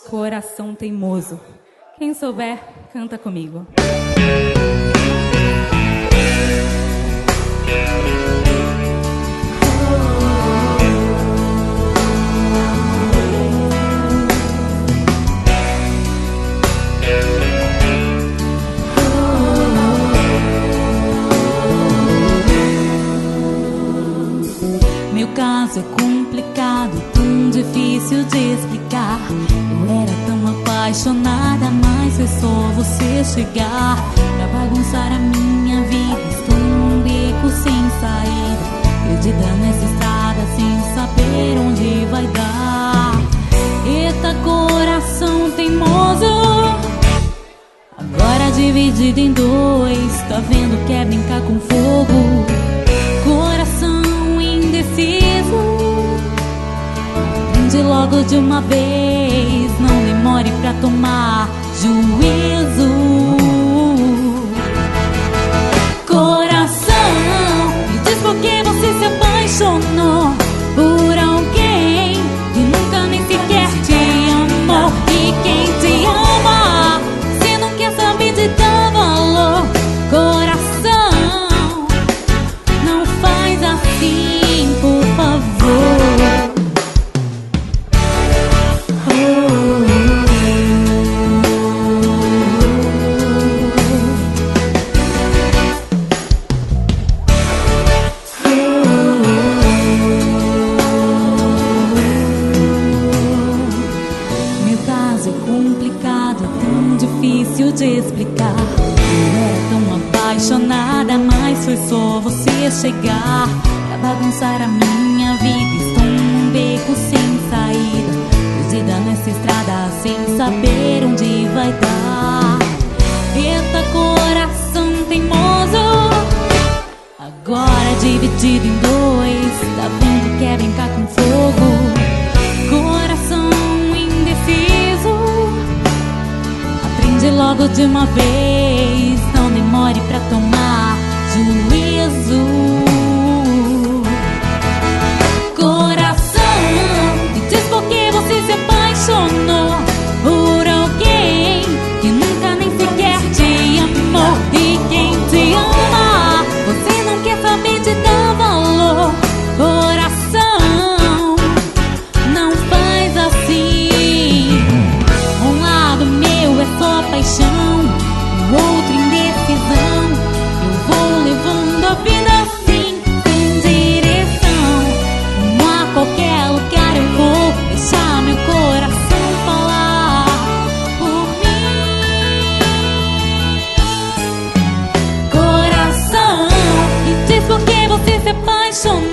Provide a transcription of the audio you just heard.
Coração teimoso. Quem souber, canta comigo. Meu caso é complicado, tão difícil de explicar. Eu era tão apaixonada, mas foi só você chegar pra bagunçar a minha vida. Estou num beco sem saída, perdida nessa estrada sem saber onde vai dar. Eita, coração teimoso, agora dividido em dois. Tá vendo que é brincar com fogo? Coração indeciso, prende logo de uma vez, não demore pra tomar juízo. Coração, me diz por que você se apaixonou por alguém que nunca nem sequer te amou. E quem te ama, você não quer saber de dar valor. Coração, não faz assim, por favor. Meu caso é complicado, tão difícil de explicar. Eu era tão apaixonada, mas foi só você chegar pra bagunçar a minha vida. Estou num beco sem saída, perdida nessa estrada sem saber onde vai dar. Eita, coração teimoso, agora dividido em dois. Tá vendo que é brincar com fogo? Coração indeciso, aprende logo de uma vez, não demore pra tomar juízo. Coração, me diz por que você se apaixonou por alguém que nunca nem sequer te amou. E quem te ama, você não quer saber de dar valor. Coração, não faz assim. Um lado meu é só paixão, o outro indecisão. Eu vou levando a vida assim, sem direção. Não a qualquer lugar eu vou deixar meu coração falar por mim. Coração, me diz por que você se apaixonou